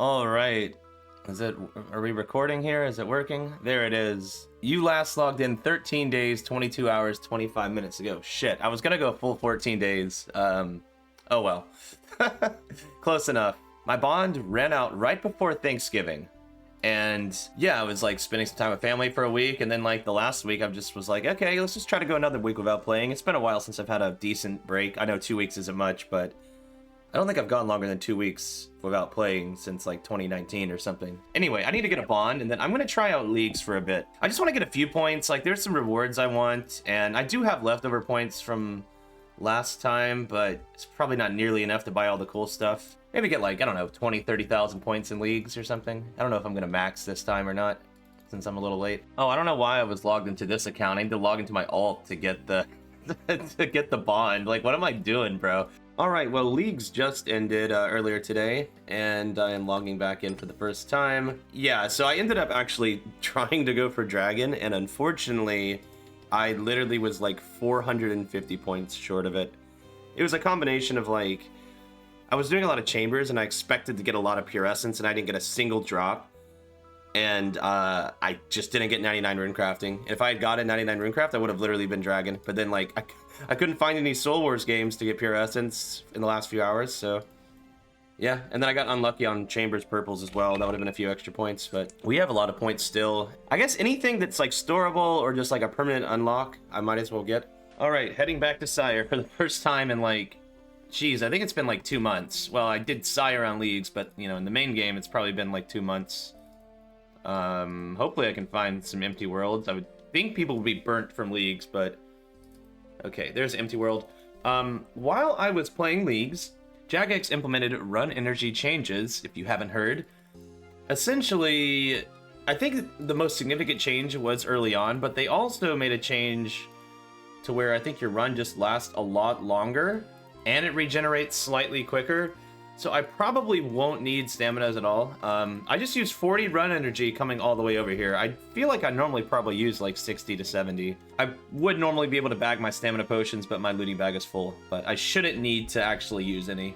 All right. Are we recording here? Is it working? There it is. You last logged in 13 days, 22 hours, 25 minutes ago. Shit, I was gonna go full 14 days. Oh well. Close enough. My bond ran out right before Thanksgiving. And yeah, I was like spending some time with family for a week, and then like the last week I just was like, okay, let's just try to go another week without playing. It's been a while since I've had a decent break. I know 2 weeks isn't much, but I don't think I've gone longer than 2 weeks without playing since like 2019 or something. Anyway, I need to get a bond, and then I'm gonna try out leagues for a bit. I just want to get a few points. Like there's some rewards I want, and I do have leftover points from last time, but it's probably not nearly enough to buy all the cool stuff. Maybe get like, I don't know, 20, 30,000 points in leagues or something. I don't know if I'm gonna max this time or not, since I'm a little late. Oh, I don't know why I was logged into this account. I need to log into my alt to get the to get the bond. Like, what am I doing, bro? All right, well, leagues just ended earlier today, and I am logging back in for the first time. Yeah, so I ended up actually trying to go for dragon, and unfortunately, I literally was like 450 points short of it. It was a combination of like, I was doing a lot of chambers, and I expected to get a lot of pure essence, and I didn't get a single drop. And I just didn't get 99 rune crafting. If I had gotten 99 rune craft, I would have literally been dragon. But then like I couldn't find any Soul Wars games to get pure essence in the last few hours, so yeah. And then I got unlucky on chambers purples as well. That would have been a few extra points, but we have a lot of points still. I guess anything that's like storable or just like a permanent unlock, I might as well get. All right, heading back to Sire for the first time in like, geez, I think it's been like 2 months. Well, I did Sire on leagues, but you know, in the main game, it's probably been like 2 months. Hopefully I can find some empty worlds. I would think people would be burnt from leagues, but okay, there's empty world. While I was playing leagues, Jagex implemented run energy changes, if you haven't heard. Essentially, I think the most significant change was early on, but they also made a change to where I think your run just lasts a lot longer and it regenerates slightly quicker. So I probably won't need staminas at all. I just use 40 run energy coming all the way over here. I feel like I normally probably use like 60 to 70. I would normally be able to bag my stamina potions, but my looting bag is full. But I shouldn't need to actually use any.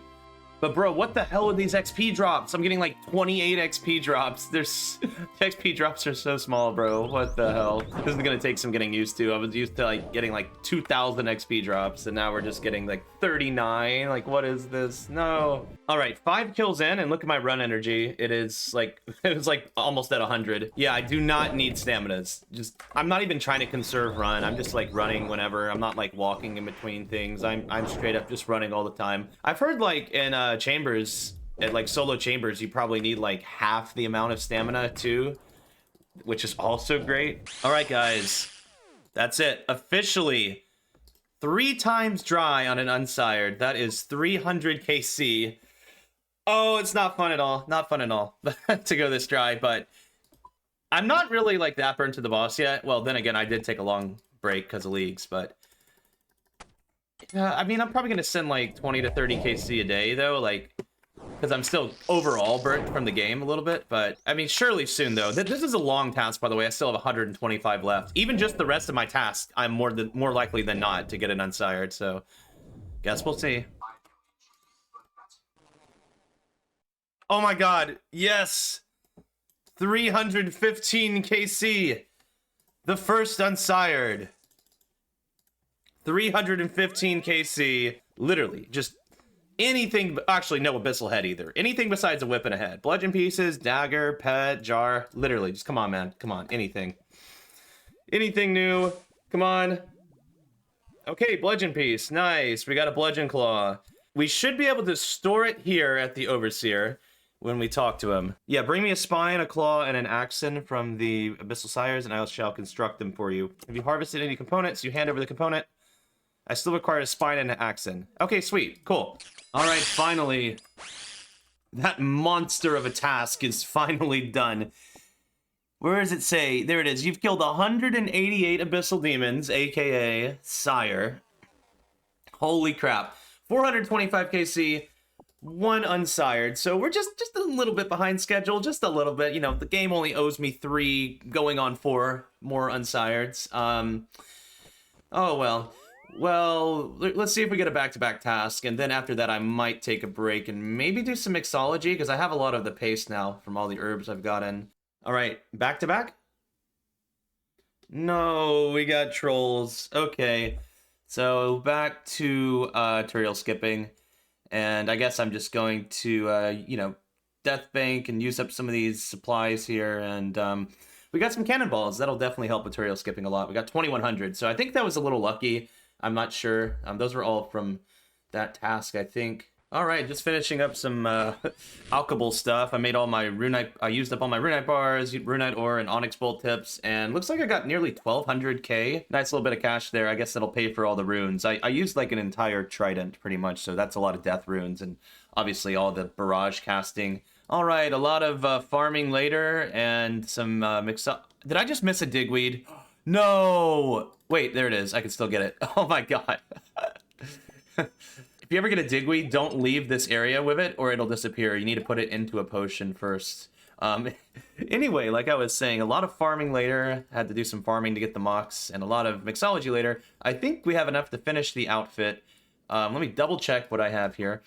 But bro, what the hell are these XP drops? I'm getting like 28 XP drops. There's XP drops are so small, bro. What the hell? This is gonna take some getting used to. I was used to like getting like 2,000 XP drops, and now we're just getting like 39. Like, what is this? No. All right, 5 kills in, and look at my run energy. It is like, it was like almost at 100. Yeah, I do not need staminas. Just, I'm not even trying to conserve run. I'm just like running whenever. I'm not like walking in between things. I'm straight up just running all the time. I've heard like in chambers, at like solo chambers, you probably need like half the amount of stamina too, which is also great. All right, guys, that's it. Officially 3 times dry on an unsired. That is 300 KC. Oh, it's not fun at all. Not fun at all to go this dry, but I'm not really like that burnt to the boss yet. Well, then again, I did take a long break because of leagues, but I mean, I'm probably going to send like 20 to 30 KC a day though, like, because I'm still overall burnt from the game a little bit, but I mean, surely soon though. This is a long task, by the way. I still have 125 left. Even just the rest of my tasks, I'm more likely than not to get an unsired, so guess we'll see. Oh my god, yes! 315 KC! The first unsired. 315 KC. Literally, just anything. Actually, no abyssal head either. Anything besides a whip and a head. Bludgeon pieces, dagger, pet, jar. Literally, just come on, man. Come on, anything. Anything new. Come on. Okay, bludgeon piece. Nice. We got a bludgeon claw. We should be able to store it here at the Overseer when we talk to him. Yeah, bring me a spine, a claw, and an axon from the Abyssal Sires, and I shall construct them for you. Have you harvested any components? You hand over the component. I still require a spine and an axon. Okay, sweet. Cool. All right, finally. That monster of a task is finally done. Where does it say? There it is. You've killed 188 Abyssal Demons, aka Sire. Holy crap. 425 KC. 1 unsired, so we're just a little bit behind schedule, just a little bit. You know, the game only owes me 3 going on 4 more unsireds. Oh well, Well, let's see if we get a back-to-back task, and then after that I might take a break and maybe do some mixology, because I have a lot of the paste now from all the herbs I've gotten. Alright, back-to-back? No, we got trolls. Okay, so back to tutorial skipping, and I guess I'm just going to, you know, death bank and use up some of these supplies here, and we got some cannonballs. That'll definitely help with tutorial skipping a lot. We got 2100, so I think that was a little lucky. I'm not sure. Those were all from that task, I think. All right, just finishing up some alchable stuff. I made all my runite. I used up all my runite bars, runite ore, and onyx bolt tips, and looks like I got nearly 1200k. Nice little bit of cash there. I guess that'll pay for all the runes. I used like an entire trident pretty much, so that's a lot of death runes, and obviously all the barrage casting. All right, a lot of farming later, and some mix up. Did I just miss a digweed? No! Wait, there it is. I can still get it. Oh my god. If you ever get a digweed, don't leave this area with it or it'll disappear. You need to put it into a potion first. Anyway, like I was saying, a lot of farming later. Had to do some farming to get the mocks, and a lot of mixology later. I think we have enough to finish the outfit. Let me double check what I have here.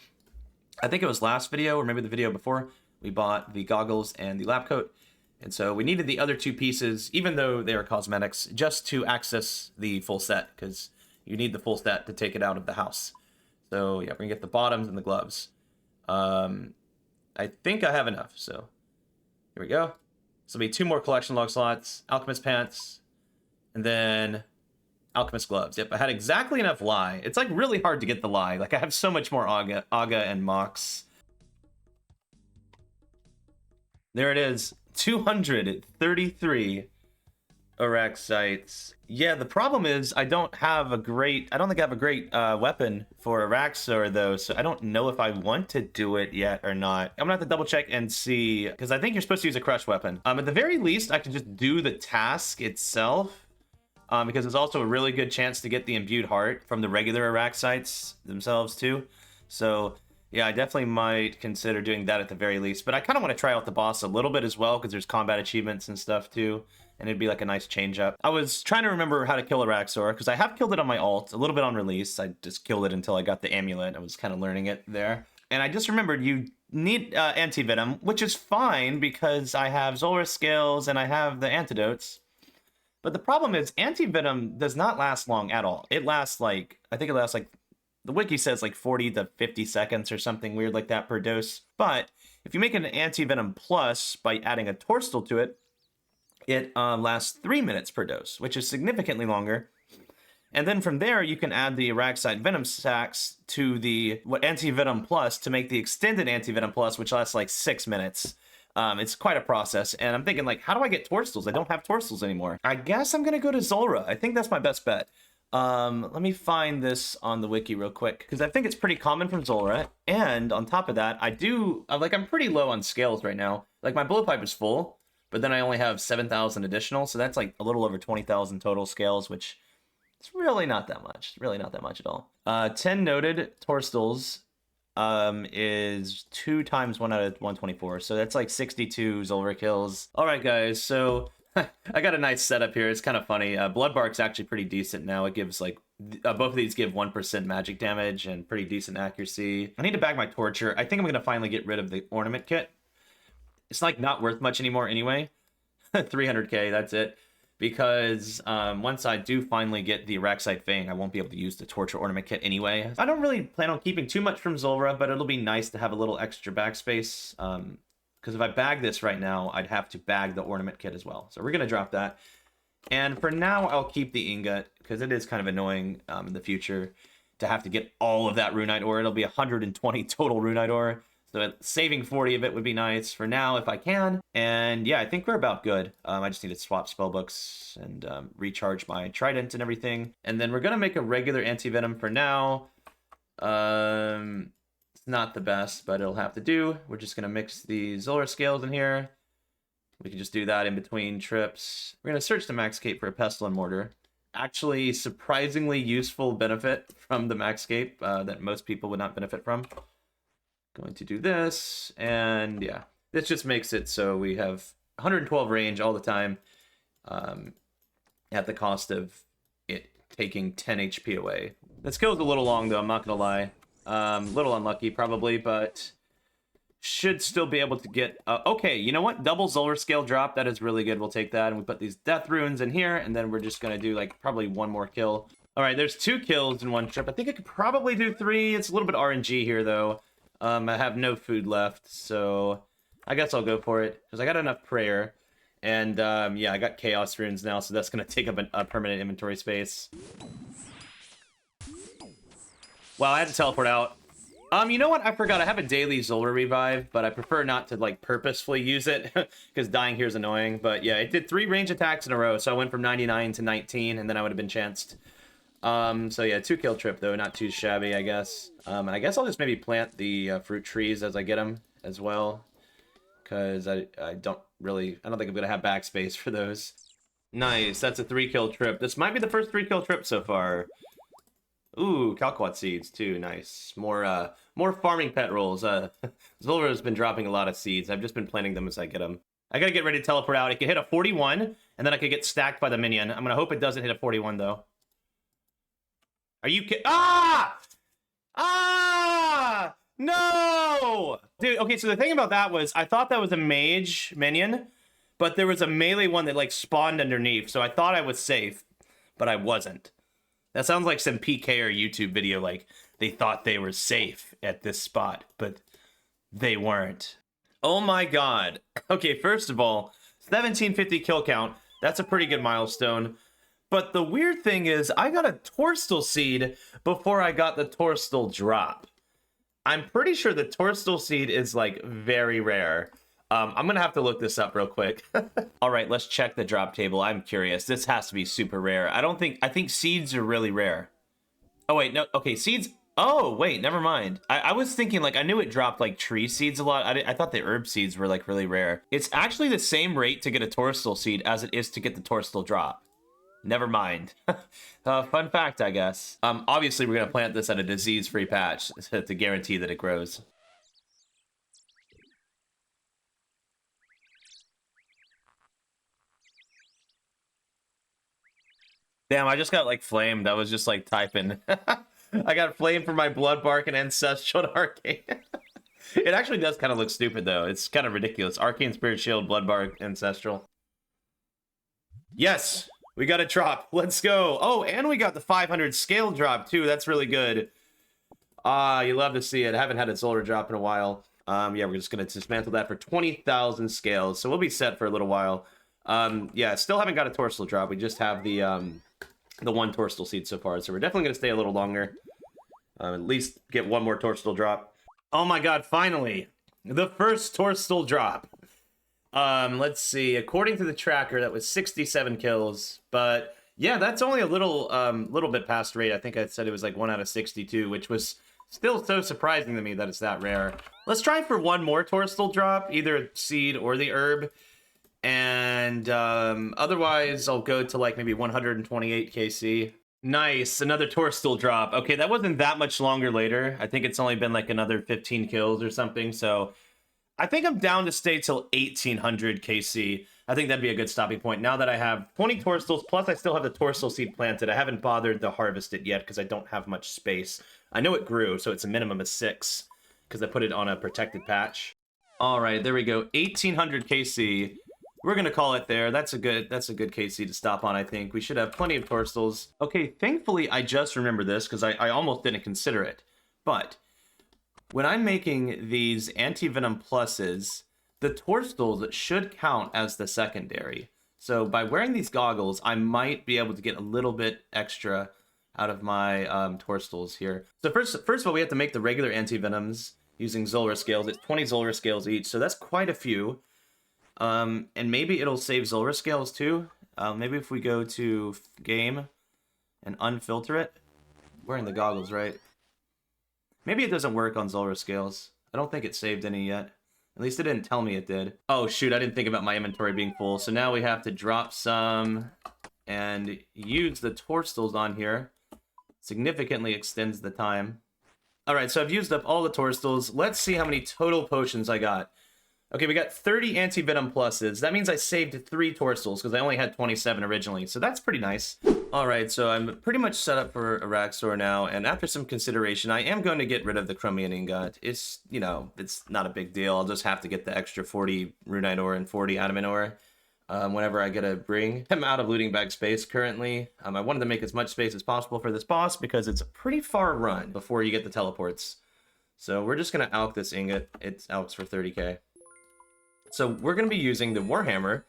I think it was last video or maybe the video before. We bought the goggles and the lab coat. And so we needed the other two pieces, even though they are cosmetics, just to access the full set, because you need the full set to take it out of the house. So yeah, we're gonna get the bottoms and the gloves. I think I have enough, so here we go. So there'll be 2 more collection log slots, alchemist pants, and then alchemist gloves. Yep, I had exactly enough lye. It's like really hard to get the lye. Like I have so much more aga and mox. There it is. 233 Araxxites. Yeah, the problem is I don't think I have a great weapon for Araxxor though, so I don't know if I want to do it yet or not. I'm gonna have to double check and see, because I think you're supposed to use a crush weapon. At the very least, I can just do the task itself, because there's also a really good chance to get the imbued heart from the regular Araxxites themselves too. So yeah, I definitely might consider doing that at the very least, but I kind of want to try out the boss a little bit as well, because there's combat achievements and stuff too, and it'd be like a nice change up. I was trying to remember how to kill Araxxor, because I have killed it on my alt, a little bit on release. I just killed it until I got the amulet. I was kind of learning it there. And I just remembered you need anti-venom, which is fine because I have Zulrah scales and I have the antidotes. But the problem is anti-venom does not last long at all. It lasts like, I think it lasts like, the wiki says like 40 to 50 seconds or something weird like that per dose. But if you make an anti-venom plus by adding a torstal to it, it lasts 3 minutes per dose, which is significantly longer. And then from there, you can add the Araxxite venom sacks to the anti-venom plus to make the extended anti-venom plus, which lasts like 6 minutes. It's quite a process. And I'm thinking like, how do I get torstals? I don't have torstals anymore. I guess I'm going to go to Zulrah. I think that's my best bet. Let me find this on the wiki real quick, because I think it's pretty common from Zulrah. And on top of that, I'm pretty low on scales right now. Like my bullet pipe is full, but then I only have 7,000 additional, so that's like a little over 20,000 total scales, which is really not that much. Really not that much at all. 10 noted torstals is 2 times 1 out of 124, so that's like 62 Zulrah kills. All right, guys, so I got a nice setup here. It's kind of funny. Bloodbark's actually pretty decent now. It gives like, both of these give 1% magic damage and pretty decent accuracy. I need to bag my torture. I think I'm going to finally get rid of the ornament kit. It's like not worth much anymore anyway. 300k, that's it. Because once I do finally get the Araxxite Fang, I won't be able to use the torture ornament kit anyway. I don't really plan on keeping too much from Zulrah, but it'll be nice to have a little extra backspace. Because if I bag this right now, I'd have to bag the ornament kit as well. So we're going to drop that. And for now, I'll keep the ingot, because it is kind of annoying in the future to have to get all of that runite ore. It'll be 120 total runite ore. So saving 40 of it would be nice for now if I can. And yeah, I think we're about good. I just need to swap spellbooks and recharge my trident and everything. And then we're going to make a regular anti-venom for now. Not the best, but it'll have to do. We're just going to mix the Zulrah scales in here. We can just do that in between trips. We're going to search the Maxscape for a pestle and mortar. Actually, surprisingly useful benefit from the Maxscape that most people would not benefit from. Going to do this, and yeah, this just makes it so we have 112 range all the time at the cost of it taking 10 HP away. This kill's a little long, though, I'm not gonna lie. Little unlucky, probably, but should still be able to get... okay, you know what? Double Zolar Scale drop, that is really good. We'll take that, and we put these Death Runes in here, and then we're just gonna do, like, probably one more kill. All right, there's 2 kills in one trip. I think I could probably do 3. It's a little bit RNG here, though. I have no food left, so I guess I'll go for it, because I got enough prayer. And, yeah, I got Chaos Runes now, so that's going to take up a permanent inventory space. Wow, I had to teleport out. You know what? I forgot. I have a daily Zolar Revive, but I prefer not to, like, purposefully use it, because dying here is annoying. But, yeah, it did 3 range attacks in a row, so I went from 99 to 19, and then I would have been chanced. So, yeah, 2 kill trip, though. Not too shabby, I guess. And I guess I'll just maybe plant the fruit trees as I get them as well. Because I don't think I'm going to have backspace for those. Nice, that's a 3 kill trip. This might be the first 3 kill trip so far. Ooh, Calquat seeds too, nice. More farming pet rolls. Zolar has been dropping a lot of seeds. I've just been planting them as I get them. I gotta get ready to teleport out. It can hit a 41, and then I could get stacked by the minion. I'm gonna hope it doesn't hit a 41, though. Are you kidding? Ah! Ah! No! Dude, okay, so the thing about that was, I thought that was a mage minion, but there was a melee one that, like, spawned underneath, so I thought I was safe, but I wasn't. That sounds like some PK or YouTube video, like, they thought they were safe at this spot, but they weren't. Oh my god. Okay, first of all, 1750 kill count, that's a pretty good milestone. But the weird thing is, I got a Torstal Seed before I got the Torstal drop. I'm pretty sure the Torstal Seed is, like, very rare. I'm gonna have to look this up real quick. All right, let's check the drop table. I'm curious. This has to be super rare. I think seeds are really rare. Oh, wait, no. Okay, seeds. Oh, wait, never mind. I was thinking, like, I knew it dropped, like, tree seeds a lot. I thought the herb seeds were, like, really rare. It's actually the same rate to get a Torstal Seed as it is to get the Torstal drop. Never mind. Fun fact, I guess. Obviously, we're going to plant this at a disease-free patch to guarantee that it grows. Damn, I just got, like, flamed. I was just, like, typing. I got flamed for my Blood Bark and Ancestral to Arcane. It actually does kind of look stupid, though. It's kind of ridiculous. Arcane Spirit Shield, Blood Bark, Ancestral. Yes! We got a drop. Let's go. Oh, and we got the 500 scale drop, too. That's really good. You love to see it. I haven't had a Zolar drop in a while. Yeah, we're just going to dismantle that for 20,000 scales. So we'll be set for a little while. Yeah, still haven't got a Torstal drop. We just have the one Torstal seed so far. So we're definitely going to stay a little longer. At least get one more Torstal drop. Oh my god, finally. The first Torstal drop. Let's see. According to the tracker, that was 67 kills. But yeah, that's only a little bit past rate. I think I said it was like 1 out of 62, which was still so surprising to me that it's that rare. Let's try for one more Torstal drop, either seed or the herb. And otherwise, I'll go to like maybe 128 KC. Nice, another Torstal drop. Okay, that wasn't that much longer later. I think it's only been like another 15 kills or something. So I think I'm down to stay till 1800 KC. I think that'd be a good stopping point. Now that I have 20 Torstals, plus I still have the Torstal seed planted. I haven't bothered to harvest it yet because I don't have much space. I know it grew, so it's a minimum of 6 because I put it on a protected patch. All right, there we go. 1800 KC. We're gonna call it there. That's a good KC to stop on, I think. We should have plenty of Torstals. Okay, thankfully I just remember this because I almost didn't consider it. But when I'm making these anti-venom pluses, the Torstals should count as the secondary. So by wearing these goggles, I might be able to get a little bit extra out of my Torstals here. So first of all, we have to make the regular anti-venoms using Zolar scales. It's 20 Zolar scales each, so that's quite a few. And maybe it'll save Zolar scales too. Maybe if we go to game and unfilter it. Wearing the goggles, right? Maybe it doesn't work on Zolar scales. I don't think it saved any yet. At least it didn't tell me it did. Oh shoot, I didn't think about my inventory being full. So now we have to drop some and use the Torstals on here. Significantly extends the time. Alright, so I've used up all the Torstals. Let's see how many total potions I got. Okay, we got 30 anti-venom pluses. That means I saved 3 Torstals because I only had 27 originally. So that's pretty nice. Alright, so I'm pretty much set up for Araxxor now, and after some consideration, I am going to get rid of the Chromium Ingot. It's, you know, it's not a big deal. I'll just have to get the extra 40 Runite Ore and 40 Adamant Ore whenever I get a bring. I'm out of looting bag space currently. I wanted to make as much space as possible for this boss because it's a pretty far run before you get the teleports. So we're just going to alch this ingot. It's alchs for 30k. So we're going to be using the Warhammer.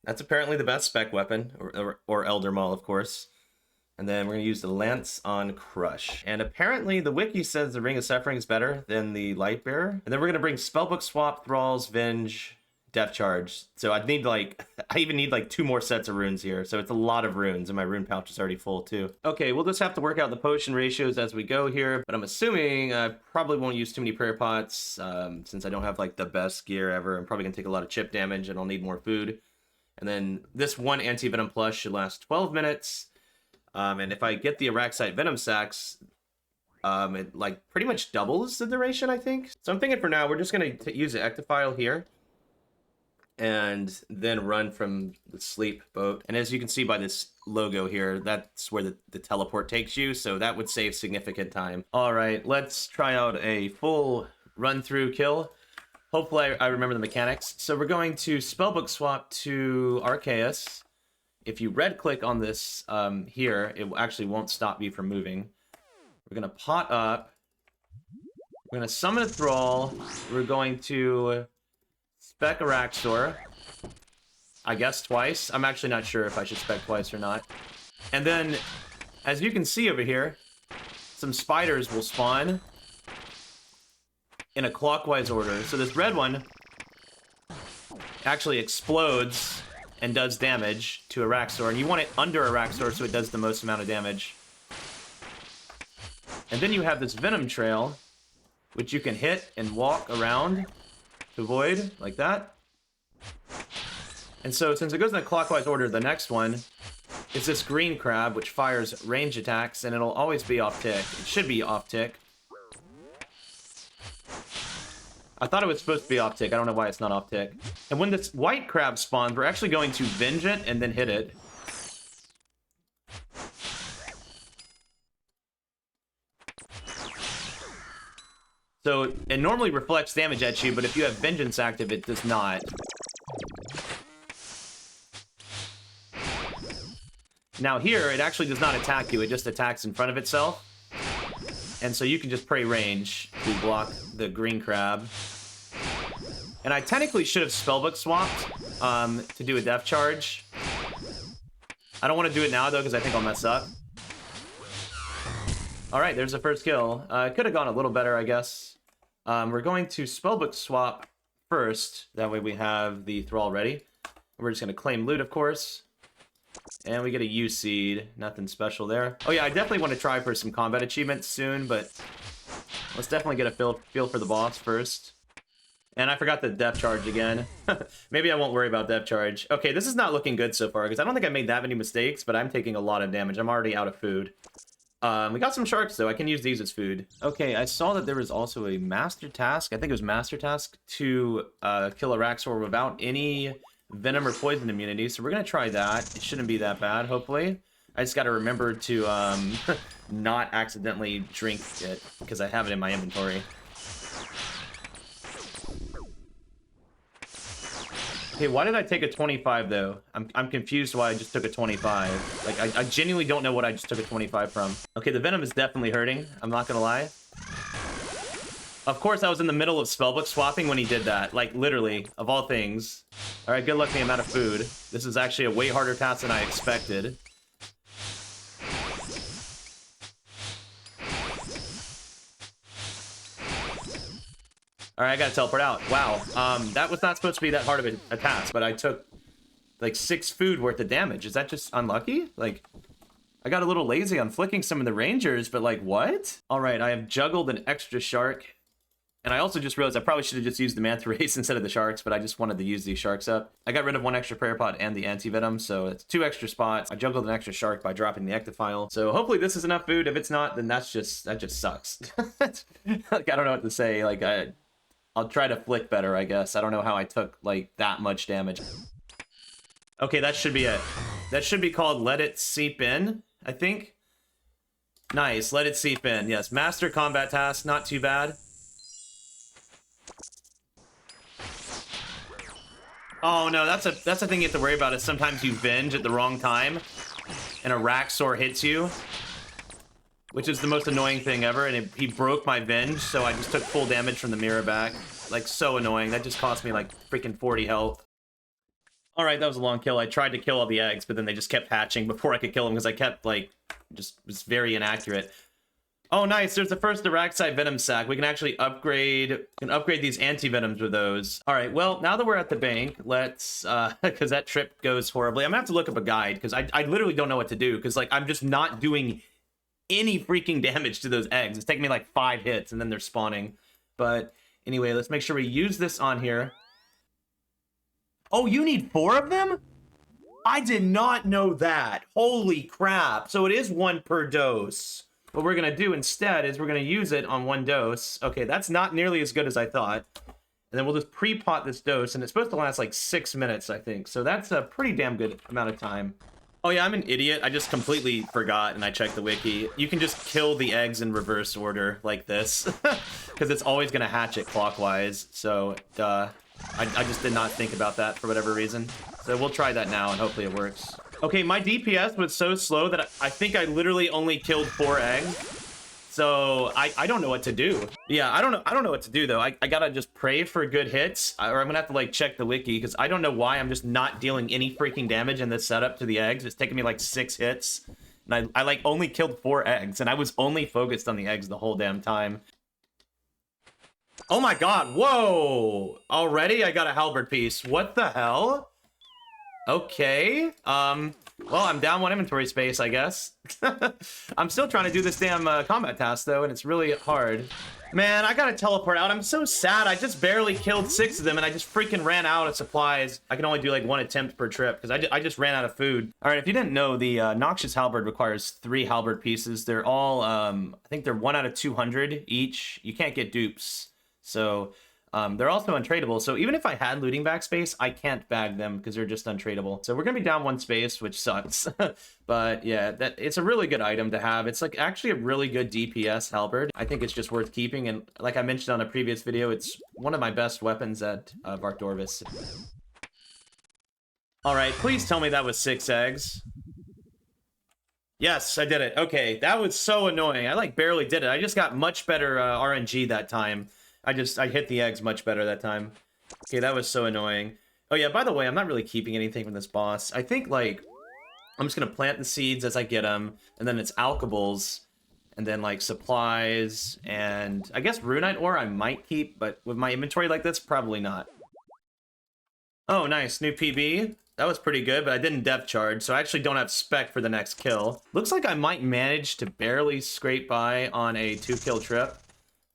That's apparently the best spec weapon, or Elder Maul, of course. And then we're going to use the Lance on Crush. And apparently the wiki says the Ring of Suffering is better than the Lightbearer. And then we're going to bring Spellbook Swap, Thralls, Venge, Death Charge. So I'd need like, I even need like 2 more sets of runes here. So it's a lot of runes, and my rune pouch is already full too. Okay, we'll just have to work out the potion ratios as we go here. But I'm assuming I probably won't use too many prayer pots since I don't have like the best gear ever. I'm probably going to take a lot of chip damage and I'll need more food. And then this one anti-venom plus should last 12 minutes. And if I get the Araxxite Venom Sacs, it like pretty much doubles the duration, I think. So I'm thinking for now, we're just going to use the Ectophile here. And then run from the sleep boat. And as you can see by this logo here, that's where the teleport takes you. So that would save significant time. All right, let's try out a full run-through kill. Hopefully I remember the mechanics. So we're going to Spellbook Swap to Arceus. If you red-click on this here, it actually won't stop you from moving. We're going to pot up. We're going to summon a Thrall. We're going to spec Araxxor. I guess twice. I'm actually not sure if I should spec twice or not. And then, as you can see over here, some spiders will spawn in a clockwise order. So this red one actually explodes and does damage to Araxxor, and you want it under Araxxor so it does the most amount of damage. And then you have this Venom Trail, which you can hit and walk around to avoid, like that. And so since it goes in a clockwise order, the next one is this green crab, which fires range attacks, and it'll always be off tick. It should be off tick. I thought it was supposed to be off tick. I don't know why it's not off tick. And when this white crab spawns, we're actually going to venge it and then hit it. So it normally reflects damage at you, but if you have vengeance active, it does not. Now here, it actually does not attack you. It just attacks in front of itself. And so you can just pray range to block the green crab. And I technically should have spellbook swapped to do a death charge. I don't want to do it now though because I think I'll mess up. All right, there's the first kill. It could have gone a little better, I guess. We're going to spellbook swap first. That way we have the thrall ready. We're just going to claim loot, of course. And we get a U seed. Nothing special there. Oh yeah, I definitely want to try for some combat achievements soon, but let's definitely get a feel for the boss first. And I forgot the depth charge again. Maybe I won't worry about depth charge. Okay, this is not looking good so far, because I don't think I made that many mistakes, but I'm taking a lot of damage. I'm already out of food. We got some sharks, though. I can use these as food. Okay, I saw that there was also a master task. I think it was master task to kill Araxxor without any venom or poison immunity. So we're going to try that. It shouldn't be that bad, hopefully. I just got to remember to not accidentally drink it, because I have it in my inventory. Okay, why did I take a 25, though? I'm confused why I just took a 25. Like, I genuinely don't know what I just took a 25 from. Okay, the venom is definitely hurting. I'm not gonna lie. Of course, I was in the middle of spellbook swapping when he did that. Like, literally, of all things. Alright, good luck me, I'm out of food. This is actually a way harder task than I expected. Alright, I gotta teleport out. Wow. That was not supposed to be that hard of a task, but I took like 6 food worth of damage. Is that just unlucky? Like, I got a little lazy on flicking some of the rangers, but like, what? Alright, I have juggled an extra shark. And I also just realized I probably should have just used the manta rays instead of the sharks, but I just wanted to use these sharks up. I got rid of 1 extra prayer pot and the anti-venom, so it's 2 extra spots. I juggled an extra shark by dropping the ectophile. So hopefully this is enough food. If it's not, then that just sucks. Like, I don't know what to say. Like, I'll try to flick better, I guess. I don't know how I took, like, that much damage. Okay, that should be it. That should be called Let It Seep In, I think. Nice, Let It Seep In. Yes, Master Combat Task, not too bad. Oh no, that's a thing you have to worry about, is sometimes you venge at the wrong time and a Araxxor hits you, which is the most annoying thing ever, and he broke my venge, so I just took full damage from the mirror back. Like, so annoying. That just cost me like freaking 40 health. Alright, that was a long kill. I tried to kill all the eggs, but then they just kept hatching before I could kill them because I kept, like, just was very inaccurate. Oh, nice. There's the first Araxxor Venom Sac. We can actually upgrade these anti-venoms with those. All right, well, now that we're at the bank, let's, because that trip goes horribly. I'm gonna have to look up a guide because I literally don't know what to do because, like, I'm just not doing any freaking damage to those eggs. It's taking me like 5 hits and then they're spawning. But anyway, let's make sure we use this on here. Oh, you need 4 of them? I did not know that. Holy crap. So it is 1 per dose. What we're going to do instead is we're going to use it on 1 dose. Okay, that's not nearly as good as I thought. And then we'll just pre-pot this dose, and it's supposed to last like 6 minutes, I think. So that's a pretty damn good amount of time. Oh yeah, I'm an idiot. I just completely forgot, and I checked the wiki. You can just kill the eggs in reverse order like this, because it's always going to hatch it clockwise. So, I just did not think about that for whatever reason. So we'll try that now, and hopefully it works. Okay, my DPS was so slow that I think I literally only killed 4 eggs. So I don't know what to do. Yeah, I don't know what to do though. I gotta just pray for good hits, or I'm gonna have to like check the wiki because I don't know why I'm just not dealing any freaking damage in this setup to the eggs. It's taking me like 6 hits, and I like only killed 4 eggs, and I was only focused on the eggs the whole damn time. Oh my god! Whoa! Already I got a halberd piece. What the hell? Okay, well, I'm down 1 inventory space, I guess. I'm still trying to do this damn combat task, though, and it's really hard. Man, I gotta teleport out. I'm so sad. I just barely killed 6 of them, and I just freaking ran out of supplies. I can only do, like, 1 attempt per trip, because I just ran out of food. All right, if you didn't know, the Noxious Halberd requires 3 halberd pieces. They're all, I think they're 1 out of 200 each. You can't get dupes, so... they're also untradeable, so even if I had looting backspace, I can't bag them because they're just untradeable. So we're gonna be down 1 space, which sucks. But yeah, it's a really good item to have. It's like actually a really good DPS halberd. I think it's just worth keeping, and like I mentioned on a previous video, it's one of my best weapons at Varkdorvis. All right, please tell me that was 6 eggs. Yes, I did it. Okay, that was so annoying. I like barely did it. I just got much better RNG that time. I hit the eggs much better that time. Okay, that was so annoying. Oh yeah, by the way, I'm not really keeping anything from this boss. I think, like, I'm just gonna plant the seeds as I get them, and then it's alkables, and then, like, supplies, and I guess runite ore I might keep, but with my inventory like this, probably not. Oh, nice, new PB. That was pretty good, but I didn't depth charge, so I actually don't have spec for the next kill. Looks like I might manage to barely scrape by on a 2-kill trip.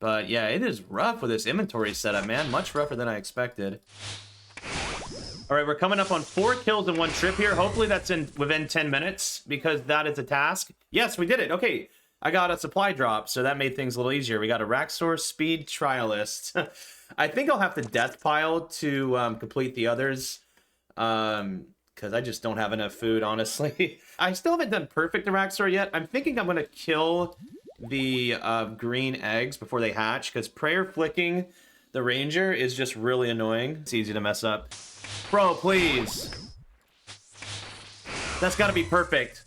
But yeah, it is rough with this inventory setup, man. Much rougher than I expected. All right, we're coming up on 4 kills in 1 trip here. Hopefully that's within 10 minutes because that is a task. Yes, we did it. Okay, I got a supply drop, so that made things a little easier. We got a Araxxor Speed Trialist. I think I'll have to death pile to complete the others because I just don't have enough food, honestly. I still haven't done perfect Araxxor yet. I'm thinking I'm going to kill the green eggs before they hatch because prayer flicking the ranger is just really annoying. It's easy to mess up. Bro, please. That's got to be perfect.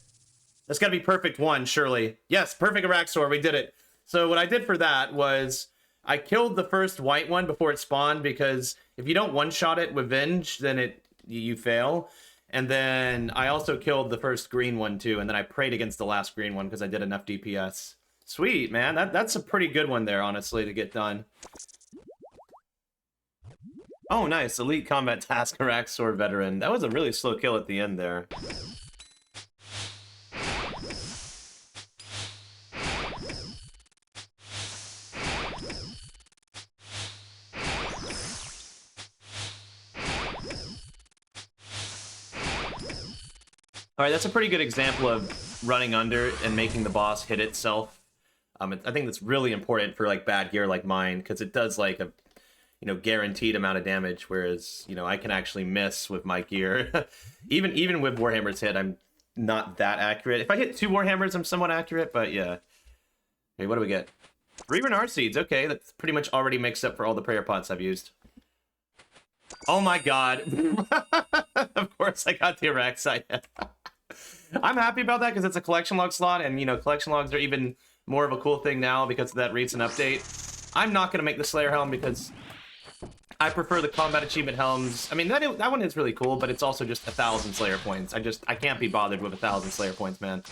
That's got to be perfect 1, surely. Yes, perfect Araxxor. We did it. So what I did for that was I killed the first white one before it spawned because if you don't one-shot it with Venge, then you fail. And then I also killed the first green one too, and then I prayed against the last green one because I did enough DPS. Sweet, man. That's a pretty good one there, honestly, to get done. Oh, nice. Elite Combat Task Araxxor Veteran. That was a really slow kill at the end there. All right, that's a pretty good example of running under and making the boss hit itself. I think that's really important for like bad gear like mine because it does like you know, guaranteed amount of damage, whereas, you know, I can actually miss with my gear. even with Warhammer's hit, I'm not that accurate. If I hit 2 Warhammers, I'm somewhat accurate, but yeah. Okay, what do we get? 3 Renar Seeds, okay, that's pretty much already makes up for all the prayer pots I've used. Oh my god. Of course I got the Araxxor. I'm happy about that because it's a collection log slot, and, you know, collection logs are even more of a cool thing now because of that recent update. I'm not going to make the Slayer Helm because I prefer the combat achievement helms. I mean, that one is really cool, but it's also just 1,000 Slayer points. I can't be bothered with 1,000 Slayer points, man.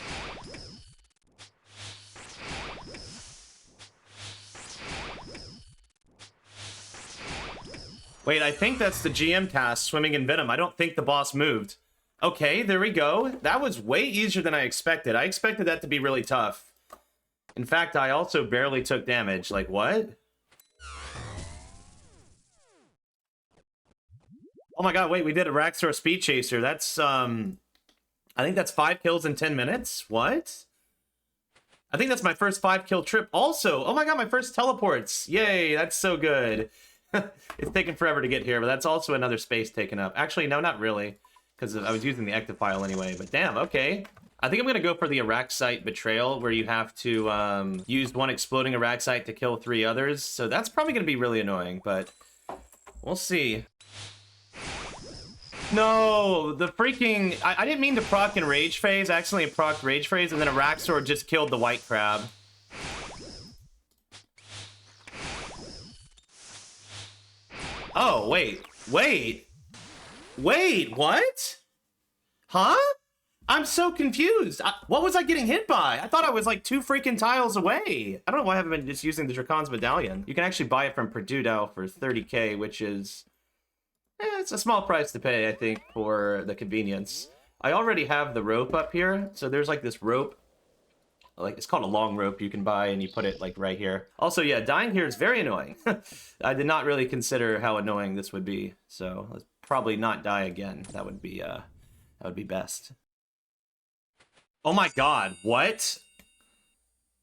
Wait, I think that's the GM task, swimming in venom. I don't think the boss moved. Okay, there we go. That was way easier than I expected. I expected that to be really tough. In fact, I also barely took damage. Like, what? Oh my god, wait, we did a Araxxor Speed Chaser. That's, I think that's 5 kills in 10 minutes? What? I think that's my first 5-kill trip also. Oh my god, my first teleports. Yay, that's so good. It's taken forever to get here, but that's also another space taken up. Actually, no, not really, because I was using the Ectopile anyway, but damn, okay. I think I'm going to go for the Araxxite Betrayal, where you have to use 1 exploding Araxxite to kill 3 others, so that's probably going to be really annoying, but we'll see. No, the freaking... I didn't mean to proc in Rage Phase. I accidentally procced Rage Phase, and then Araxxor just killed the White Crab. Oh, wait. Wait, what? Huh? I'm so confused. What was I getting hit by? I thought I was like 2 freaking tiles away. I don't know why I haven't been just using the Dracon's Medallion. You can actually buy it from Perdudo for 30k, which is... it's a small price to pay, I think, for the convenience. I already have the rope up here, so there's like this rope. Like, it's called a long rope you can buy, and you put it like right here. Also, yeah, dying here is very annoying. I did not really consider how annoying this would be, so let's probably not die again. That would be best. Oh my god, what?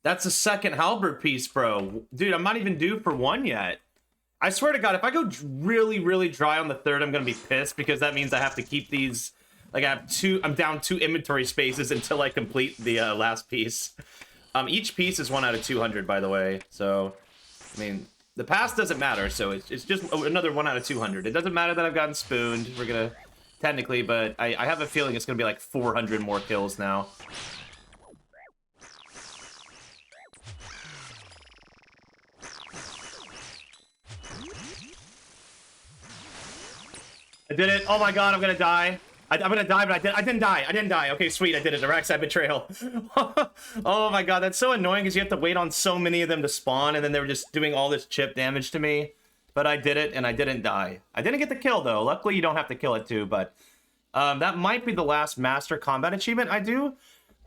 That's a second halberd piece, bro. Dude, I'm not even due for 1 yet. I swear to god, if I go really, really dry on the 3rd, I'm gonna be pissed, because that means I have to keep these... Like, I'm down 2 inventory spaces until I complete the last piece. Each piece is 1 out of 200, by the way. So, I mean, the pass doesn't matter, so it's just another 1 out of 200. It doesn't matter that I've gotten spooned. We're gonna... Technically, but I have a feeling it's gonna be like 400 more kills now. I did it! Oh my god, I'm gonna die! I'm gonna die, but I didn't die. Okay, sweet, I did it. Araxxor Betrayal. Oh my god, that's so annoying because you have to wait on so many of them to spawn, and then they were just doing all this chip damage to me. But I did it, and I didn't die. I didn't get the kill, though. Luckily, you don't have to kill it, too, but... that might be the last Master Combat achievement I do,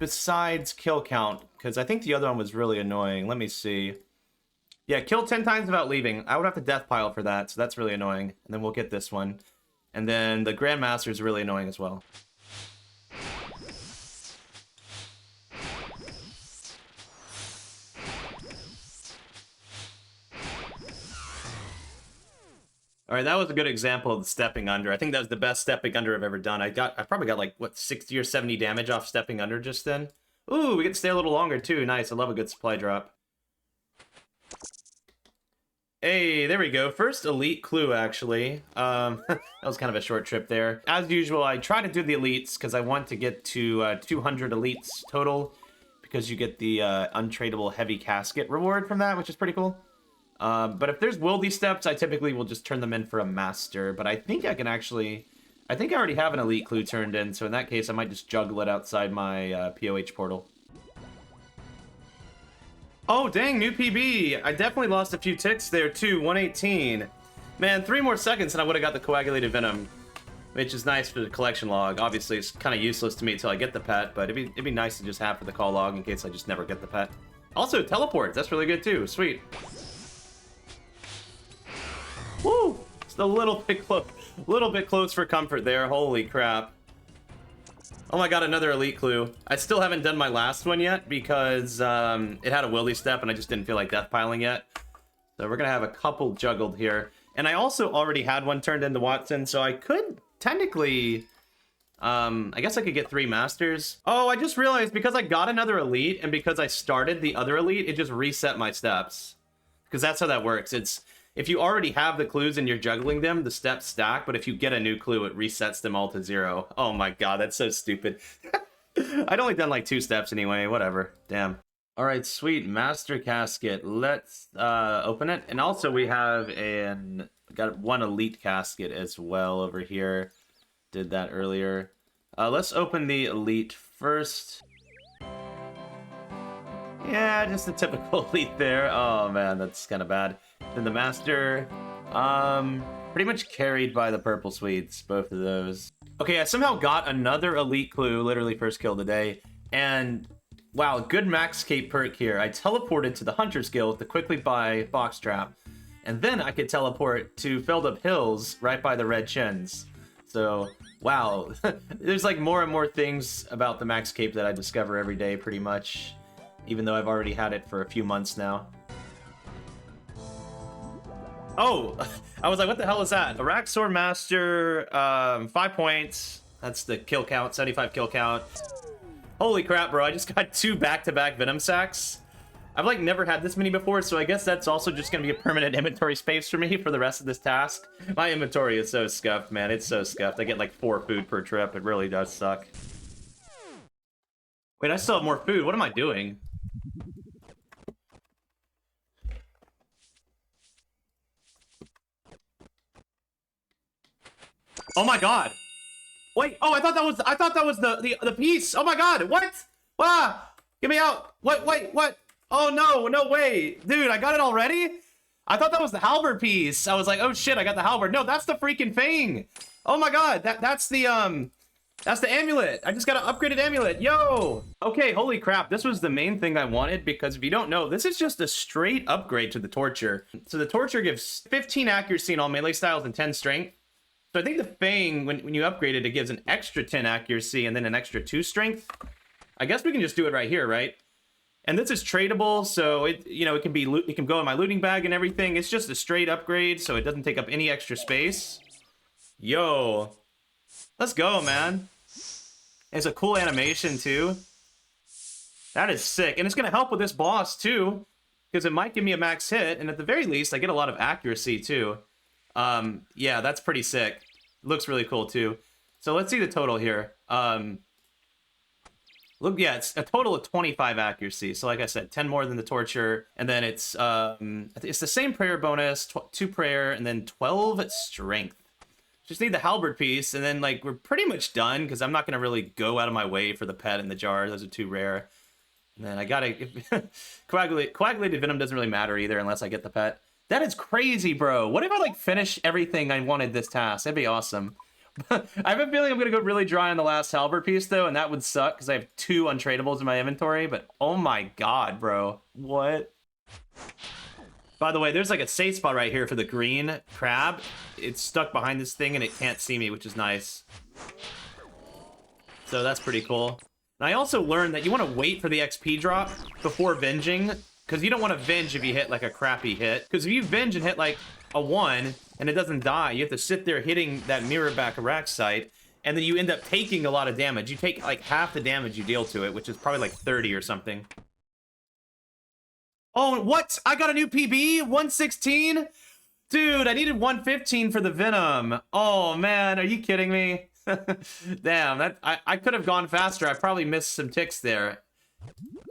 besides kill count, because I think the other one was really annoying. Let me see. Yeah, kill 10 times without leaving. I would have to death pile for that, so that's really annoying. And then we'll get this one. And then the Grandmaster is really annoying as well. All right, that was a good example of the stepping under. I think that was the best stepping under I've ever done. I probably got like, what, 60 or 70 damage off stepping under just then. Ooh, we get to stay a little longer too. Nice, I love a good supply drop. Hey, there we go. First elite clue, actually. That was kind of a short trip there. As usual, I try to do the elites because I want to get to 200 elites total, because you get the untradeable heavy casket reward from that, which is pretty cool. But if there's wildy steps, I typically will just turn them in for a master. But I think I can actually... I think I already have an elite clue turned in, so in that case, I might just juggle it outside my POH portal. Oh, dang, new PB. I definitely lost a few ticks there, too. 118. Man, 3 more seconds and I would have got the coagulated venom, which is nice for the collection log. Obviously, it's kind of useless to me until I get the pet, but it'd be nice to just have for the call log in case I just never get the pet. Also, teleports. That's really good, too. Sweet. Woo! Just a little bit close for comfort there. Holy crap. Oh my god, another elite clue. I still haven't done my last one yet because it had a wildy step and I just didn't feel like death piling yet. So we're gonna have a couple juggled here. And I also already had one turned into Watson, so I could technically... I guess I could get 3 masters. Oh, I just realized because I got another elite and because I started the other elite, it just reset my steps. Because that's how that works. It's if you already have the clues and you're juggling them, the steps stack, but if you get a new clue, it resets them all to 0. Oh my god, that's so stupid. I'd only done like 2 steps anyway, whatever. Damn. All right, sweet, master casket. Let's open it. And also we have got 1 elite casket as well over here. Did that earlier. Let's open the elite first. Yeah, just a typical elite there. Oh man, that's kind of bad. Then the master, pretty much carried by the purple sweets, both of those. Okay, I somehow got another elite clue, literally first kill today, and wow, good max cape perk here. I teleported to the Hunter's Guild to quickly buy Box Trap, and then I could teleport to Filled Up Hills right by the Red Chins. So, wow, there's like more and more things about the max cape that I discover every day, pretty much, even though I've already had it for a few months now. Oh, I was like, what the hell is that? Araxxor Master, 5 points. That's the kill count, 75 kill count. Holy crap, bro, I just got 2 back-to-back Venom Sacks. I've like never had this many before, so I guess that's also just gonna be a permanent inventory space for me for the rest of this task. My inventory is so scuffed, man. It's so scuffed. I get like 4 food per trip. It really does suck. Wait, I still have more food. What am I doing? Oh my god. Wait, oh, I thought that was the piece. Oh my god, what? Ah, get me out. What? Oh no, no way. Dude, I got it already? I thought that was the halberd piece. I was like, oh shit, I got the halberd. No, that's the freaking thing. Oh my god, that's the amulet. I just got an upgraded amulet. Yo. Okay, holy crap. This was the main thing I wanted because if you don't know, this is just a straight upgrade to the Torture. So the Torture gives 15 accuracy in all melee styles and 10 strength. So I think the Fang, when you upgrade it, it gives an extra 10 accuracy and then an extra 2 strength. I guess we can just do it right here, right? And this is tradable, so it can go in my looting bag and everything. It's just a straight upgrade, so it doesn't take up any extra space. Yo. Let's go, man. It's a cool animation, too. That is sick. And it's going to help with this boss, too, because it might give me a max hit, and at the very least, I get a lot of accuracy, too. Yeah, that's pretty sick. Looks really cool, too. So let's see the total here. Look, yeah, it's a total of 25 accuracy. So like I said, 10 more than the Torture. And then it's the same prayer bonus, 2 prayer, and then 12 strength. Just need the halberd piece, and then like we're pretty much done because I'm not gonna really go out of my way for the pet and the jar. Those are too rare. And then I gotta coagulated venom doesn't really matter either unless I get the pet. That is crazy, bro. What if I like finish everything I wanted this task? That'd be awesome. I have a feeling I'm gonna go really dry on the last halberd piece though, and that would suck because I have 2 untradables in my inventory. But oh my god, bro, what? By the way, there's like a safe spot right here for the green crab. It's stuck behind this thing and it can't see me, which is nice. So that's pretty cool. And I also learned that you want to wait for the XP drop before venging, because you don't want to venge if you hit like a crappy hit. Because if you venge and hit like a 1 and it doesn't die, you have to sit there hitting that mirror back Araxxor, and then you end up taking a lot of damage. You take like half the damage you deal to it, which is probably like 30 or something. Oh, what? I got a new PB? 116? Dude, I needed 115 for the Venom. Oh, man, are you kidding me? Damn, I could have gone faster. I probably missed some ticks there.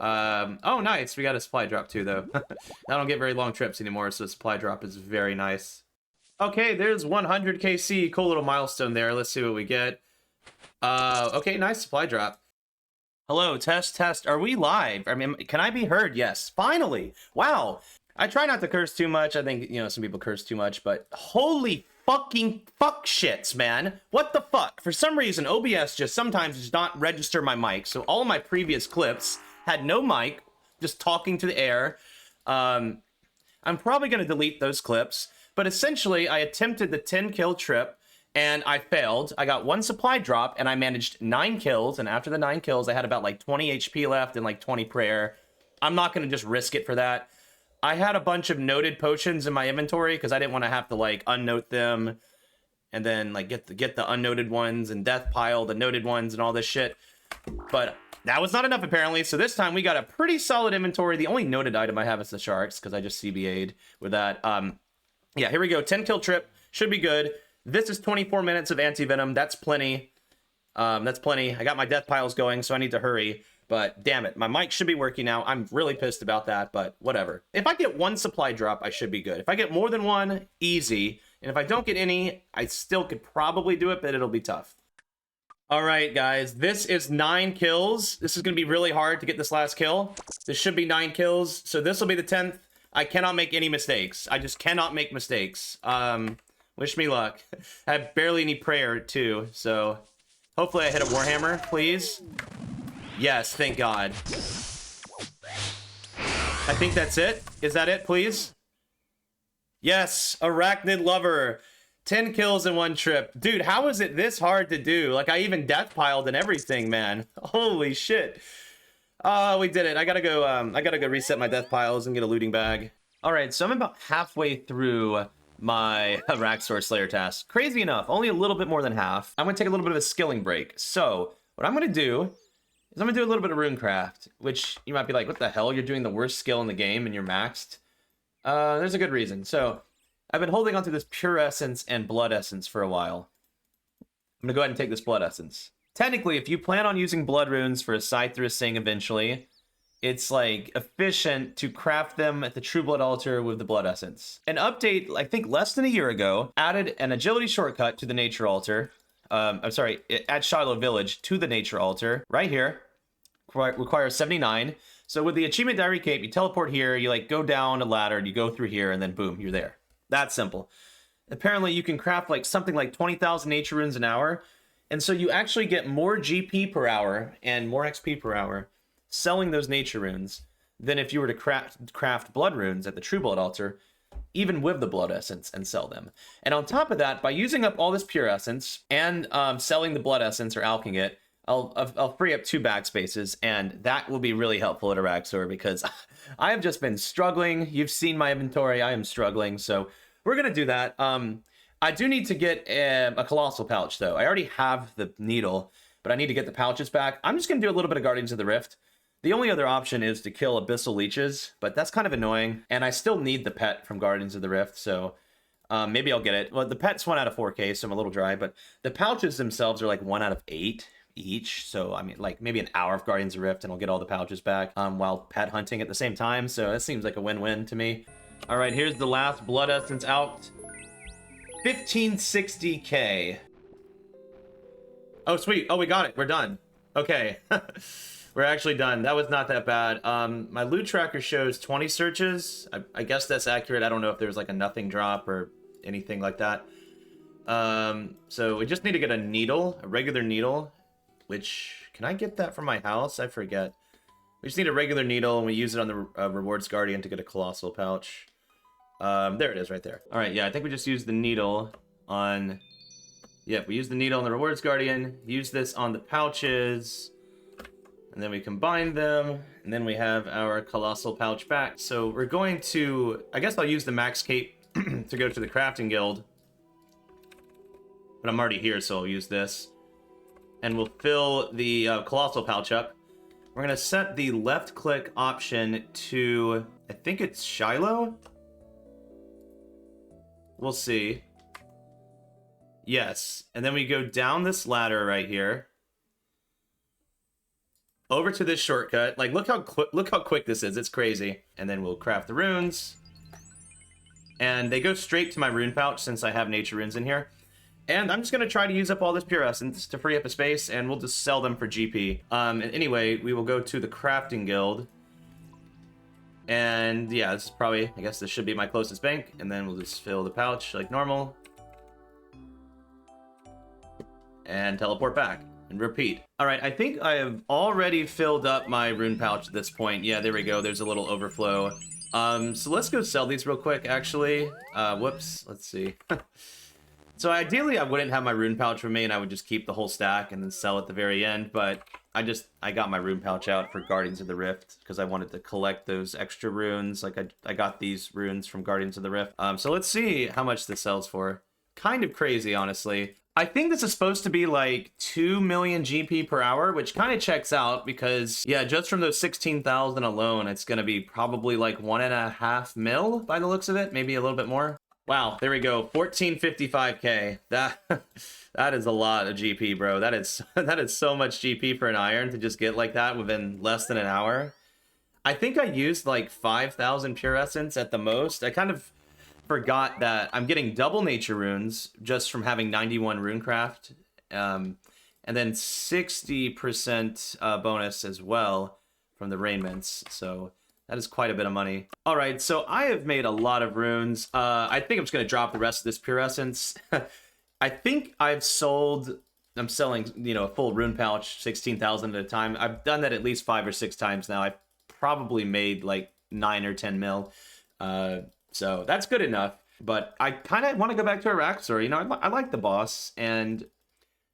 Oh, nice. We got a supply drop, too, though. I don't get very long trips anymore, so the supply drop is very nice. Okay, there's 100 KC. Cool little milestone there. Let's see what we get. Okay, nice supply drop. Hello, test. Are we live? I mean, can I be heard? Yes, finally. Wow. I try not to curse too much. I think, you know, some people curse too much, but holy fucking fuck shits, man. What the fuck? For some reason, OBS just sometimes does not register my mic. So all of my previous clips had no mic, just talking to the air. I'm probably going to delete those clips, but essentially I attempted the 10 kill trip and I failed. I got 1 supply drop and I managed 9 kills. And after the 9 kills, I had about like 20 HP left and like 20 prayer. I'm not going to just risk it for that. I had a bunch of noted potions in my inventory because I didn't want to have to like unnote them and then like get the unnoted ones and death pile the noted ones and all this shit. But that was not enough apparently. So this time we got a pretty solid inventory. The only noted item I have is the sharks because I just CBA'd with that. Yeah, here we go. 10 kill trip should be good. This is 24 minutes of anti-venom. That's plenty. That's plenty. I got my death piles going, so I need to hurry. But damn it, my mic should be working now. I'm really pissed about that, but whatever. If I get one supply drop, I should be good. If I get more than one, easy. And if I don't get any, I still could probably do it, but it'll be tough. All right, guys, this is 9 kills. This is going to be really hard to get this last kill. This should be 9 kills, so this will be the 10th. I cannot make any mistakes. I just cannot make mistakes. Wish me luck. I have barely any prayer, too, so hopefully I hit a Warhammer, please. Yes, thank God. I think that's it. Is that it, please? Yes, Arachnid Lover. 10 kills in one trip. Dude, how is it this hard to do? Like, I even death piled and everything, man. Holy shit. Oh, we did it. I gotta go reset my death piles and get a looting bag. All right, so I'm about halfway through my Araxxor Slayer task. Crazy enough, only a little bit more than half. I'm gonna take a little bit of a skilling break. So, what I'm gonna do is I'm gonna do a little bit of runecraft, which you might be like, what the hell? You're doing the worst skill in the game and you're maxed. There's a good reason. So, I've been holding onto this Pure Essence and Blood Essence for a while. I'm gonna go ahead and take this Blood Essence. Technically, if you plan on using Blood Runes for a Scythe or a Sing eventually, it's like efficient to craft them at the True Blood altar with the Blood Essence. An update, I think less than a year ago, added an agility shortcut to the Nature altar. I'm sorry, at Shiloh Village to the Nature altar, right here. Requires 79. So with the Achievement Diary Cape, you teleport here, you like go down a ladder, and you go through here, and then boom, you're there. That simple. Apparently, you can craft like something like 20,000 Nature Runes an hour, and so you actually get more GP per hour and more XP per hour selling those Nature Runes than if you were to craft Blood Runes at the True Blood altar, even with the Blood Essence, and sell them. And on top of that, by using up all this Pure Essence and selling the Blood Essence or alching it, I'll free up 2 backspaces, and that will be really helpful at Araxxor because I have just been struggling. You've seen my inventory. I am struggling, so we're going to do that. I do need to get a Colossal Pouch, though. I already have the needle, but I need to get the pouches back. I'm just going to do a little bit of Guardians of the Rift. The only other option is to kill Abyssal Leeches, but that's kind of annoying, and I still need the pet from Guardians of the Rift, so maybe I'll get it. Well, the pet's 1 out of 4K, so I'm a little dry, but the pouches themselves are like 1 out of 8 each, so I mean, like maybe an hour of Guardians of the Rift, and I'll get all the pouches back while pet hunting at the same time, so that seems like a win-win to me. All right, here's the last Blood Essence out. 1560K. Oh, sweet. Oh, we got it. We're done. Okay. We're actually done. That was not that bad. My loot tracker shows 20 searches. I guess that's accurate. I don't know if there's like a nothing drop or anything like that. So we just need to get a needle, a regular needle, which, can I get that from my house? I forget. We just need a regular needle, and we use it on the Rewards Guardian to get a Colossal Pouch. There it is right there. All right, yeah, I think we just used the needle on... Yep, we used the needle on the Rewards Guardian, use this on the pouches, and then we combine them, and then we have our Colossal Pouch back. So we're going to... I guess I'll use the Max Cape to go to the Crafting Guild. But I'm already here, so I'll use this. And we'll fill the Colossal Pouch up. We're going to set the left-click option to... I think it's Shiloh? We'll see. Yes. And then we go down this ladder right here. Over to this shortcut. Like, look how quick this is. It's crazy. And then we'll craft the runes. And they go straight to my rune pouch since I have nature runes in here. And I'm just going to try to use up all this pure essence to free up a space, and we'll just sell them for GP. And anyway, we will go to the Crafting Guild. And yeah, this is probably, I guess this should be my closest bank. And then we'll just fill the pouch like normal. And teleport back. And repeat. Alright, I think I have already filled up my rune pouch at this point. Yeah, there we go. There's a little overflow. So let's go sell these real quick, actually. Whoops. Let's see. So ideally, I wouldn't have my rune pouch with me, and I would just keep the whole stack and then sell at the very end. But I got my rune pouch out for Guardians of the Rift because I wanted to collect those extra runes. Like I got these runes from Guardians of the Rift. So let's see how much this sells for. Kind of crazy, honestly. I think this is supposed to be like 2 million GP per hour, which kind of checks out because, yeah, just from those 16,000 alone, it's going to be probably like 1.5 mil by the looks of it, maybe a little bit more. Wow, there we go, 1455k. That is a lot of GP, bro. That is so much GP for an iron to just get like that within less than an hour. I think I used like 5,000 pure essence at the most. I kind of forgot that I'm getting double nature runes just from having 91 runecraft, and then 60% bonus as well from the raiments. So that is quite a bit of money. All right, so I have made a lot of runes. I think I'm just gonna drop the rest of this pure essence. I think I'm selling, you know, a full rune pouch, 16,000 at a time. I've done that at least 5 or 6 times now. I've probably made like 9 or 10 mil. So that's good enough, but I kind of want to go back to Araxxor. You know, I like the boss, and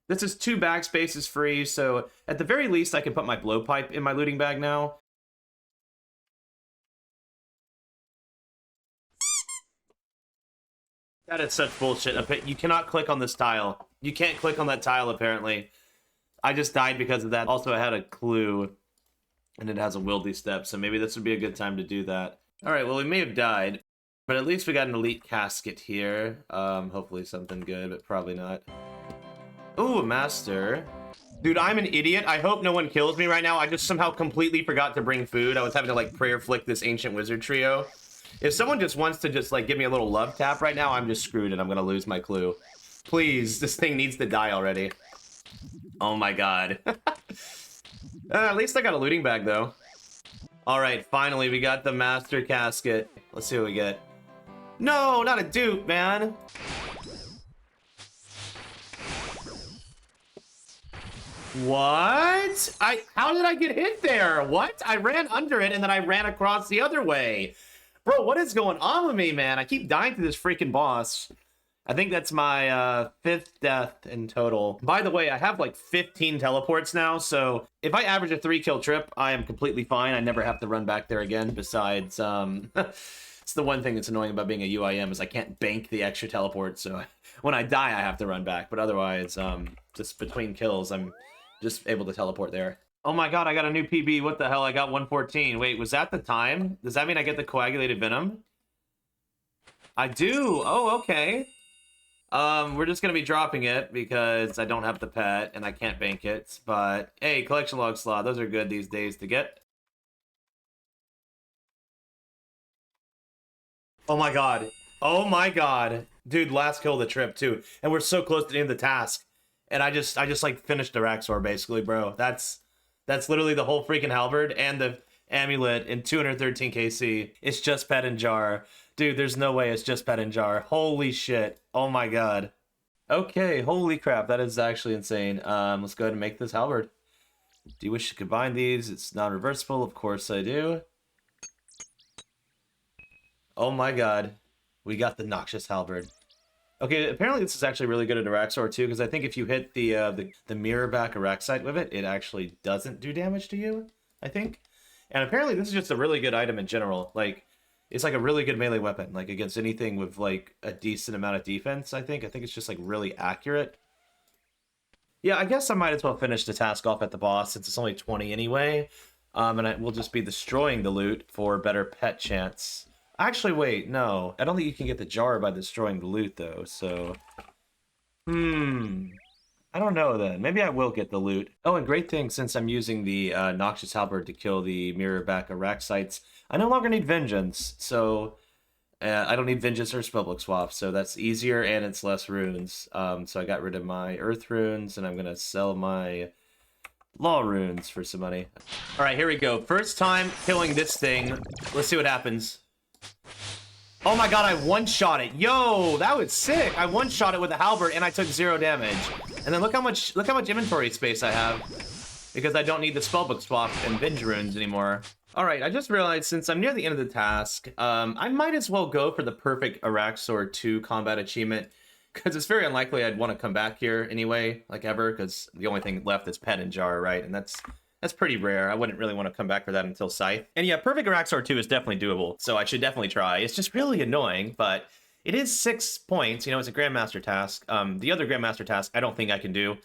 this is 2 backspaces free, so at the very least, I can put my blowpipe in my looting bag now. That is such bullshit. You cannot click on this tile. You can't click on that tile, apparently. I just died because of that. Also, I had a clue, and it has a wildy step, so maybe this would be a good time to do that. All right, well, we may have died, but at least we got an elite casket here. Hopefully something good, but probably not. Ooh, a master. Dude, I'm an idiot. I hope no one kills me right now. I just somehow completely forgot to bring food. I was having to, like, prayer flick this ancient wizard trio. If someone just wants to just, like, give me a little love tap right now, I'm just screwed and I'm gonna lose my clue. Please, this thing needs to die already. Oh my god. At least I got a looting bag, though. Alright, finally, we got the master casket. Let's see what we get. No, not a dupe, man. What? How did I get hit there? What? I ran under it and then I ran across the other way. Bro, what is going on with me, man? I keep dying to this freaking boss. I think that's my 5th death in total. By the way, I have like 15 teleports now, so if I average a 3-kill trip, I am completely fine. I never have to run back there again. Besides, it's the one thing that's annoying about being a UIM is I can't bank the extra teleport, so when I die, I have to run back. But otherwise, just between kills, I'm just able to teleport there. Oh my god, I got a new PB. What the hell? I got 114. Wait, was that the time? Does that mean I get the coagulated venom? I do. Oh, okay. We're just gonna be dropping it because I don't have the pet and I can't bank it. But hey, collection log slot, those are good these days to get. Oh my god. Oh my god. Dude, last kill of the trip too. And we're so close to the end of the task. And I just like finished Araxxor basically, bro. That's literally the whole freaking halberd and the amulet in 213 KC. It's just pet and jar. Dude, there's no way it's just pet and jar. Holy shit. Oh my god. Okay, holy crap. That is actually insane. Let's go ahead and make this halberd. Do you wish to combine these? It's non-reversible. Of course I do. Oh my god. We got the noxious halberd. Okay, apparently this is actually really good at Araxxor too, because I think if you hit the mirror back Araxxite with it, it actually doesn't do damage to you, I think. And apparently this is just a really good item in general. Like, it's like a really good melee weapon, like against anything with like a decent amount of defense, I think. I think it's just like really accurate. Yeah, I guess I might as well finish the task off at the boss since it's only 20 anyway. And we'll just be destroying the loot for better pet chance. Actually, wait, no. I don't think you can get the jar by destroying the loot, though, so... I don't know, then. Maybe I will get the loot. Oh, and great thing, since I'm using the Noxious Halberd to kill the mirror-back Araxxites, I no longer need Vengeance, so... I don't need Vengeance or Spellbook Swap, so that's easier, and it's less runes. So I got rid of my Earth runes, and I'm gonna sell my Law runes for some money. Alright, here we go. First time killing this thing. Let's see what happens. Oh my god, I one-shot it. Yo, that was sick. I one-shot it with a halberd and I took 0 damage. And then look how much inventory space I have. Because I don't need the spellbook swap and binge runes anymore. Alright, I just realized since I'm near the end of the task, I might as well go for the perfect Araxxor 2 combat achievement. because it's very unlikely I'd want to come back here anyway, like ever, because the only thing left is Pen and Jar, right? And that's pretty rare. I wouldn't really want to come back for that until Scythe. And yeah, Perfect Araxxor 2 is definitely doable, so I should definitely try. It's just really annoying, but it is 6 points. You know, it's a Grandmaster task. The other Grandmaster task, I don't think I can do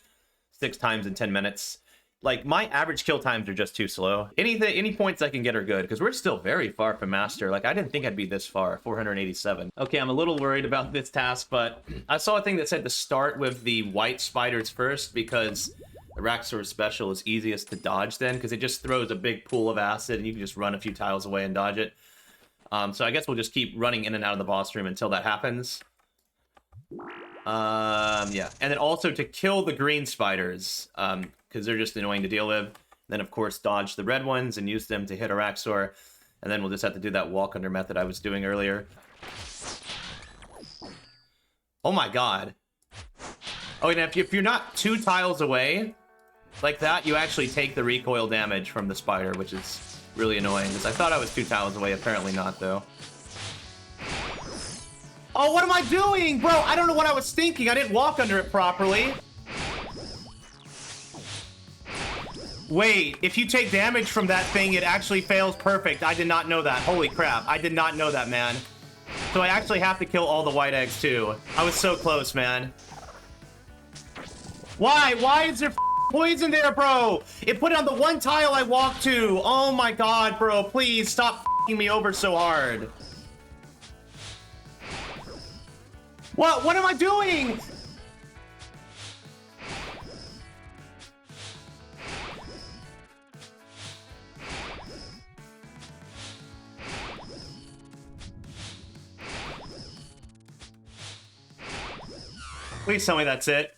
6 times in 10 minutes. Like, my average kill times are just too slow. Any points I can get are good, because we're still very far from Master. Like, I didn't think I'd be this far, 487. Okay, I'm a little worried about this task, but I saw a thing that said to start with the white spiders first, because Araxxor's special is easiest to dodge then, because it just throws a big pool of acid, and you can just run a few tiles away and dodge it. So I guess we'll just keep running in and out of the boss room until that happens. Yeah, and then also to kill the green spiders, because they're just annoying to deal with. Then, of course, dodge the red ones and use them to hit Araxxor. And then we'll just have to do that walk under method I was doing earlier. Oh my god. Oh, and if you're not 2 tiles away, like that, you actually take the recoil damage from the spider, which is really annoying, because I thought I was 2 tiles away. Apparently not, though. Oh, what am I doing? Bro, I don't know what I was thinking. I didn't walk under it properly. Wait, if you take damage from that thing, it actually fails perfect. I did not know that. Holy crap. I did not know that, man. So I actually have to kill all the white eggs, too. I was so close, man. Why? Why is there poison there, bro? It put it on the one tile I walked to. Oh my god, bro. Please stop me over so hard. What am I doing? Please tell me that's it.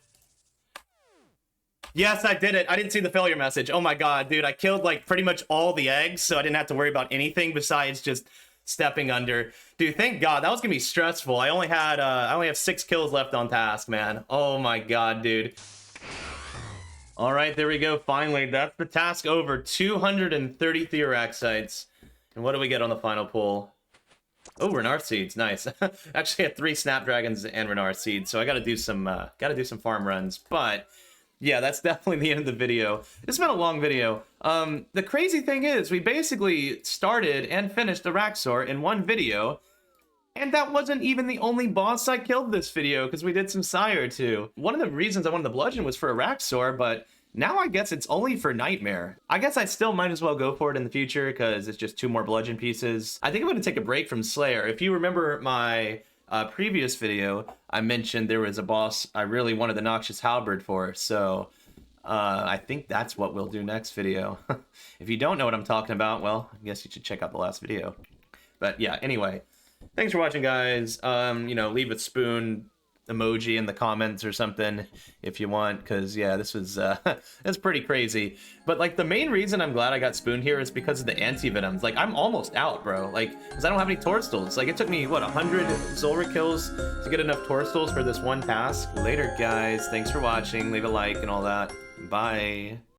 Yes, I did it. I didn't see the failure message. Oh my god, dude. I killed, like, pretty much all the eggs, so I didn't have to worry about anything besides just stepping under. Dude, thank god. That was gonna be stressful. I only have 6 kills left on task, man. Oh my god, dude. Alright, there we go. Finally, that's the task over. 230 Araxxites. And what do we get on the final pull? Oh, Renar seeds, nice. Actually, I had 3 snapdragons and Renar seeds, so I gotta do some farm runs. But yeah, that's definitely the end of the video. It's been a long video. The crazy thing is, we basically started and finished Araxxor in one video, and that wasn't even the only boss I killed this video, because we did some Sire too. One of the reasons I wanted the Bludgeon was for Araxxor, but now I guess it's only for Nightmare. I guess I still might as well go for it in the future, because it's just 2 more Bludgeon pieces. I think I'm going to take a break from Slayer. If you remember my previous video, I mentioned there was a boss I really wanted the Noxious Halberd for, so I think that's what we'll do next video. If you don't know what I'm talking about, well, I guess you should check out the last video. But yeah, anyway, thanks for watching, guys. You know, leave a spoon emoji in the comments or something if you want, because yeah, this was it's pretty crazy. But like, the main reason I'm glad I got Spoon here is because of the anti-venoms. Like, I'm almost out, bro, like, because I don't have any Torstals. Like, it took me what, 100 Zulrah kills to get enough Torstals for this one task. Later, guys. Thanks for watching. Leave a like and all that. Bye.